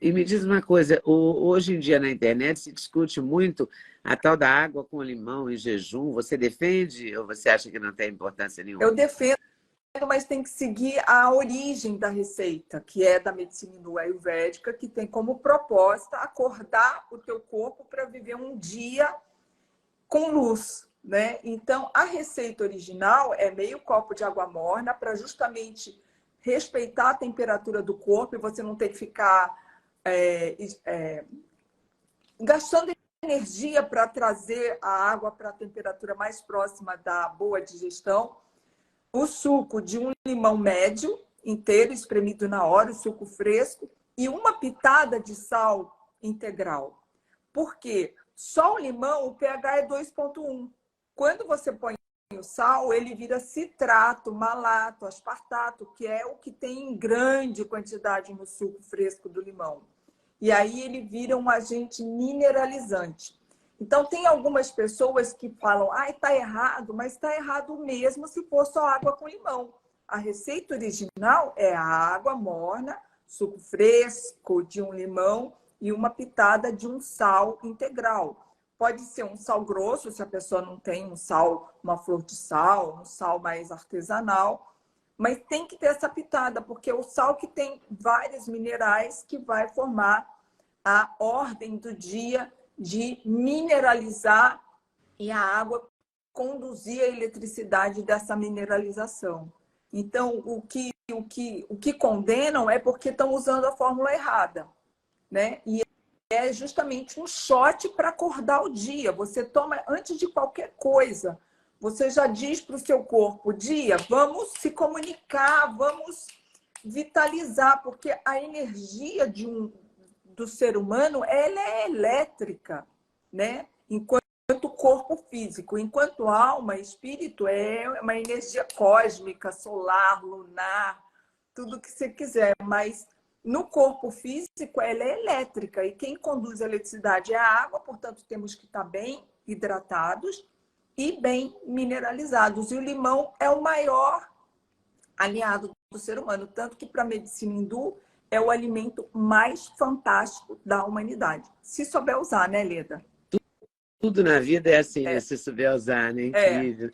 E me diz uma coisa, hoje em dia na internet se discute muito a tal da água com limão em jejum. Você defende ou você acha que não tem importância Eu nenhuma? defendo, mas tem que seguir a origem da receita, que é da medicina hindu ayurvédica, que tem como proposta acordar o teu corpo para viver um dia com luz, né? Então, a receita original é meio copo de água morna para justamente respeitar a temperatura do corpo e você não ter que ficar gastando energia para trazer a água para a temperatura mais próxima da boa digestão. O suco de um limão médio inteiro, espremido na hora, o suco fresco, e uma pitada de sal integral. Por quê? Só o limão, o pH é 2,1. Quando você põe o sal, ele vira citrato, malato, aspartato, que é o que tem em grande quantidade no suco fresco do limão. E aí ele vira um agente mineralizante. Então, tem algumas pessoas que falam, está errado, mas está errado mesmo se for só água com limão. A receita original é a água morna, suco fresco de um limão e uma pitada de um sal integral. Pode ser um sal grosso, se a pessoa não tem um sal, uma flor de sal, um sal mais artesanal, mas tem que ter essa pitada, porque é o sal que tem vários minerais que vai formar a ordem do dia de mineralizar e a água conduzir a eletricidade dessa mineralização. Então, o que condenam é porque estão usando a fórmula errada, né? E é justamente um shot para acordar o dia. Você toma antes de qualquer coisa. Você já diz para o seu corpo, dia, vamos se comunicar, vamos vitalizar, porque a energia do ser humano ela é elétrica, né? Enquanto corpo físico, enquanto alma, espírito é uma energia cósmica, solar, lunar, tudo que você quiser, mas no corpo físico ela é elétrica e quem conduz a eletricidade é a água, portanto temos que estar bem hidratados e bem mineralizados. E o limão é o maior aliado do ser humano, tanto que para a medicina hindu é o alimento mais fantástico da humanidade. Se souber usar, né, Leda? Tudo na vida é assim, né? É, Se souber usar, né? é. Incrível.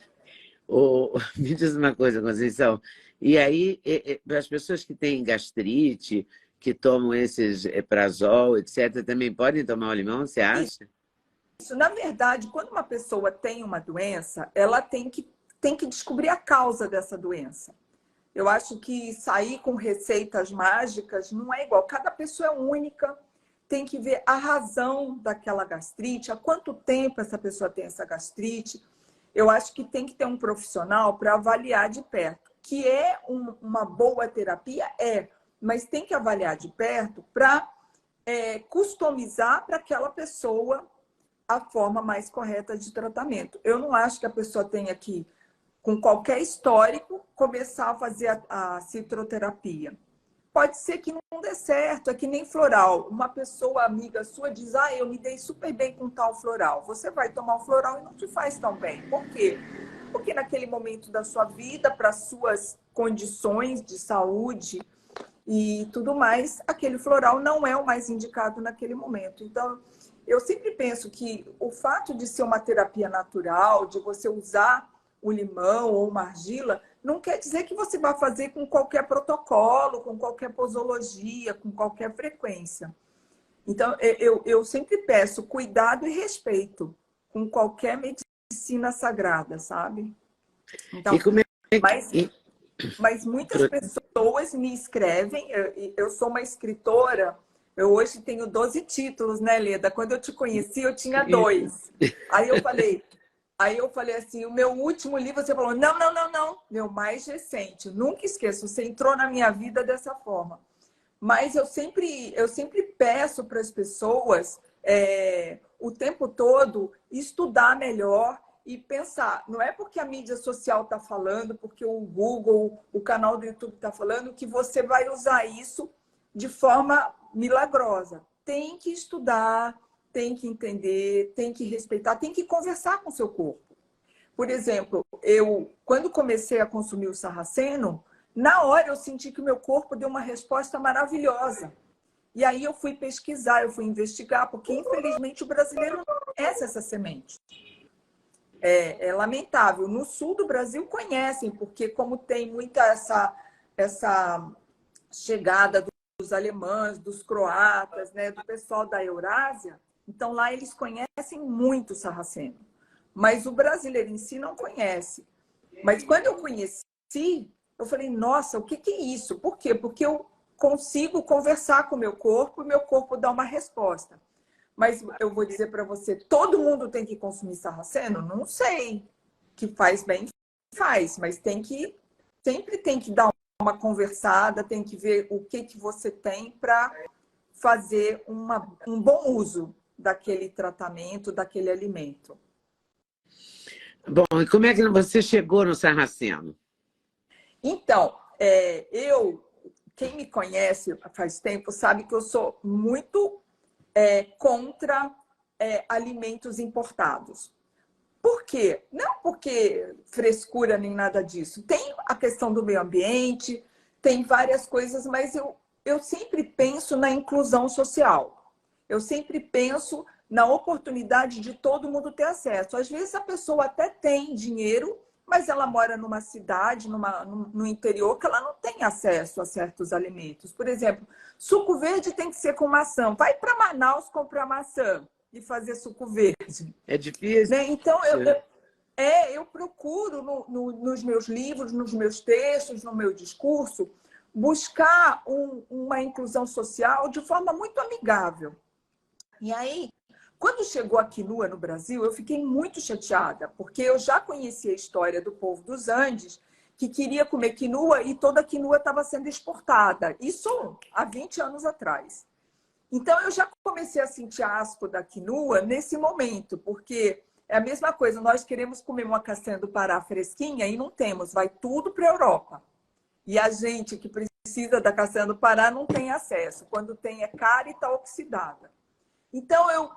Me diz uma coisa, Conceição. E aí, para as pessoas que têm gastrite, que tomam esses eprazol, etc., também podem tomar o limão, você acha? Isso, na verdade, quando uma pessoa tem uma doença, ela tem que descobrir a causa dessa doença. Eu acho que sair com receitas mágicas não é igual. Cada pessoa é única, tem que ver a razão daquela gastrite, há quanto tempo essa pessoa tem essa gastrite. Eu acho que tem que ter um profissional para avaliar de perto. Que é uma boa terapia? É, mas tem que avaliar de perto para customizar para aquela pessoa a forma mais correta de tratamento. Eu não acho que a pessoa tenha que, com qualquer histórico, começar a fazer a citroterapia. Pode ser que não dê certo, é que nem floral. Uma pessoa amiga sua diz, eu me dei super bem com tal floral. Você vai tomar o floral e não te faz tão bem. Por quê? Porque naquele momento da sua vida, para suas condições de saúde e tudo mais, aquele floral não é o mais indicado naquele momento. Então, eu sempre penso que o fato de ser uma terapia natural, de você usar o limão ou uma argila, não quer dizer que você vai fazer com qualquer protocolo, com qualquer posologia, com qualquer frequência. Então, eu sempre peço cuidado e respeito com qualquer medicina sagrada, sabe? E Então, como é que... mas, mas muitas pessoas me escrevem, eu sou uma escritora, eu hoje tenho 12 títulos, né, Leda? Quando eu te conheci, eu tinha 2. Aí eu falei assim, o meu último livro, você falou, não, não, não, não, meu mais recente. Nunca esqueço, você entrou na minha vida dessa forma. Mas eu sempre peço para as pessoas, o tempo todo, estudar melhor e pensar. Não é porque a mídia social está falando, porque o Google, o canal do YouTube está falando, que você vai usar isso de forma milagrosa. Tem que estudar, tem que entender, tem que respeitar, tem que conversar com o seu corpo. Por exemplo, quando comecei a consumir o sarraceno, na hora eu senti que o meu corpo deu uma resposta maravilhosa. E aí eu fui pesquisar, eu fui investigar, porque infelizmente o brasileiro não conhece essa semente. É lamentável. No sul do Brasil conhecem, porque como tem muita essa chegada dos alemães, dos croatas, né, do pessoal da Eurásia, então lá eles conhecem muito o sarraceno. Mas o brasileiro em si não conhece. Mas quando eu conheci, eu falei, nossa, o que é isso? Por quê? Porque eu consigo conversar com o meu corpo dá uma resposta. Mas eu vou dizer para você, todo mundo tem que consumir sarraceno? Não sei. Que faz bem, faz, mas sempre tem que dar uma conversada, tem que ver o que você tem para fazer um bom uso daquele tratamento, daquele alimento. Bom, e como é que você chegou no sarraceno? Então, quem me conhece faz tempo sabe que eu sou muito contra alimentos importados. Por quê? Não porque frescura nem nada disso. Tem a questão do meio ambiente, tem várias coisas, mas eu sempre penso na inclusão social. Eu sempre penso na oportunidade de todo mundo ter acesso. Às vezes a pessoa até tem dinheiro, mas ela mora numa cidade, no interior, que ela não tem acesso a certos alimentos. Por exemplo, suco verde tem que ser com maçã. Vai para Manaus comprar maçã e fazer suco verde. É difícil? Né? Então, eu procuro nos meus livros, nos meus textos, no meu discurso, buscar uma inclusão social de forma muito amigável. E aí, quando chegou a quinua no Brasil, eu fiquei muito chateada, porque eu já conhecia a história do povo dos Andes, que queria comer quinua e toda a quinua estava sendo exportada. Isso há 20 anos atrás. Então, eu já comecei a sentir asco da quinua nesse momento, porque é a mesma coisa, nós queremos comer uma castanha do Pará fresquinha e não temos, vai tudo para a Europa. E a gente que precisa da castanha do Pará não tem acesso. Quando tem, é cara e está oxidada. Então, eu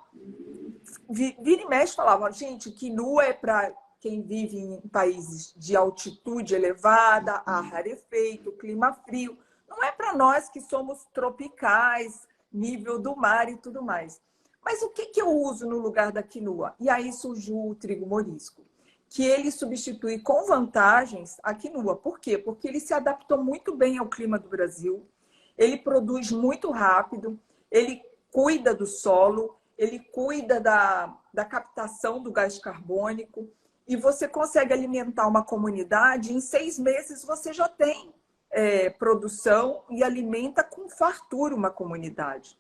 vira e mexe falava, gente, quinua é para quem vive em países de altitude elevada, ar rarefeito, clima frio. Não é para nós que somos tropicais, nível do mar e tudo mais. Mas o que eu uso no lugar da quinua? E aí surgiu o trigo morisco, que ele substitui com vantagens a quinua. Por quê? Porque ele se adaptou muito bem ao clima do Brasil, ele produz muito rápido, ele cuida do solo, ele cuida da captação do gás carbônico e você consegue alimentar uma comunidade. Em 6 meses você já tem produção e alimenta com fartura uma comunidade.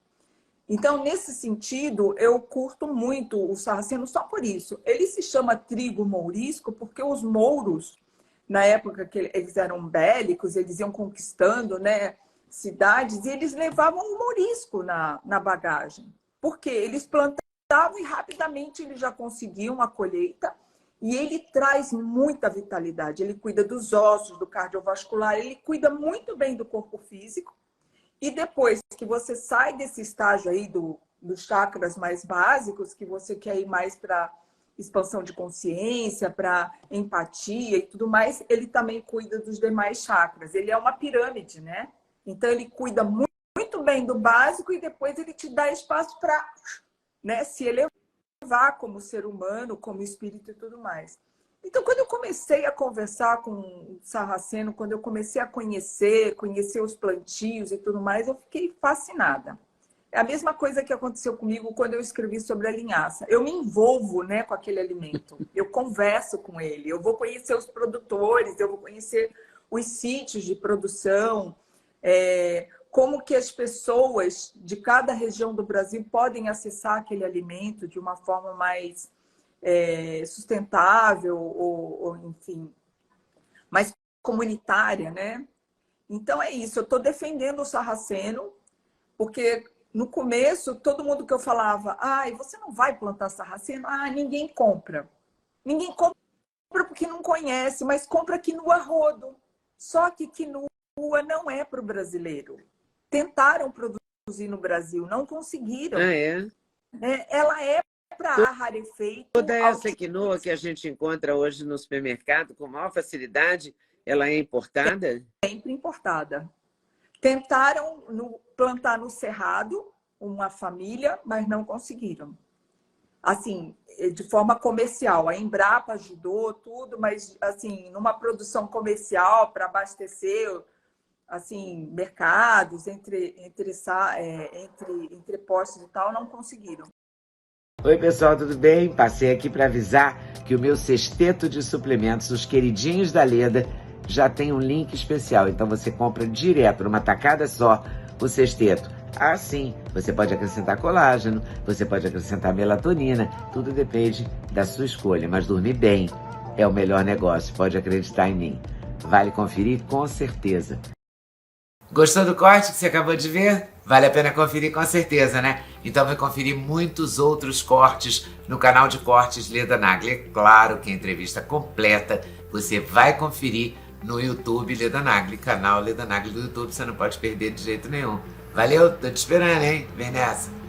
Então, nesse sentido, eu curto muito o sarraceno só por isso. Ele se chama trigo mourisco porque os mouros, na época que eles eram bélicos, eles iam conquistando, né, cidades, e eles levavam o mourisco na bagagem. Porque eles plantavam e rapidamente eles já conseguiam a colheita. E ele traz muita vitalidade. Ele cuida dos ossos, do cardiovascular, ele cuida muito bem do corpo físico. E depois que você sai desse estágio aí dos chakras mais básicos, que você quer ir mais para expansão de consciência, para empatia e tudo mais, ele também cuida dos demais chakras. Ele é uma pirâmide, né? Então, ele cuida muito bem do básico e depois ele te dá espaço para, né, se elevar como ser humano, como espírito e tudo mais. Então, quando eu comecei a conversar com o sarraceno, quando eu comecei a conhecer os plantios e tudo mais, eu fiquei fascinada. É a mesma coisa que aconteceu comigo quando eu escrevi sobre a linhaça. Eu me envolvo, né, com aquele alimento. Eu converso com ele. Eu vou conhecer os produtores, eu vou conhecer os sítios de produção, como que as pessoas de cada região do Brasil podem acessar aquele alimento de uma forma mais sustentável ou, enfim, mais comunitária, né? Então é isso, eu estou defendendo o sarraceno, porque no começo, todo mundo que eu falava, você não vai plantar sarraceno? Ninguém compra. Ninguém compra porque não conhece, mas compra quinua a rodo. Só que quinua não é para o brasileiro. Tentaram produzir no Brasil, não conseguiram. Ela é para ar rarefeito. Toda essa quinoa que a gente encontra hoje no supermercado com maior facilidade, ela é importada? Sempre importada. Tentaram, plantar no Cerrado uma família, mas não conseguiram. Assim, de forma comercial. A Embrapa ajudou tudo, mas assim, numa produção comercial para abastecer assim, mercados, entre postos e tal, não conseguiram. Oi, pessoal, tudo bem? Passei aqui para avisar que o meu sexteto de suplementos, os queridinhos da Leda, já tem um link especial. Então você compra direto, numa tacada só, o sexteto. Ah, sim, você pode acrescentar colágeno, você pode acrescentar melatonina, tudo depende da sua escolha. Mas dormir bem é o melhor negócio, pode acreditar em mim. Vale conferir com certeza. Gostou do corte que você acabou de ver? Vale a pena conferir com certeza, né? Então vai conferir muitos outros cortes no canal de cortes Leda Nagli. É claro que a entrevista completa você vai conferir no YouTube Leda Nagli, canal Leda Nagli do YouTube, você não pode perder de jeito nenhum. Valeu, tô te esperando, hein? Vem nessa!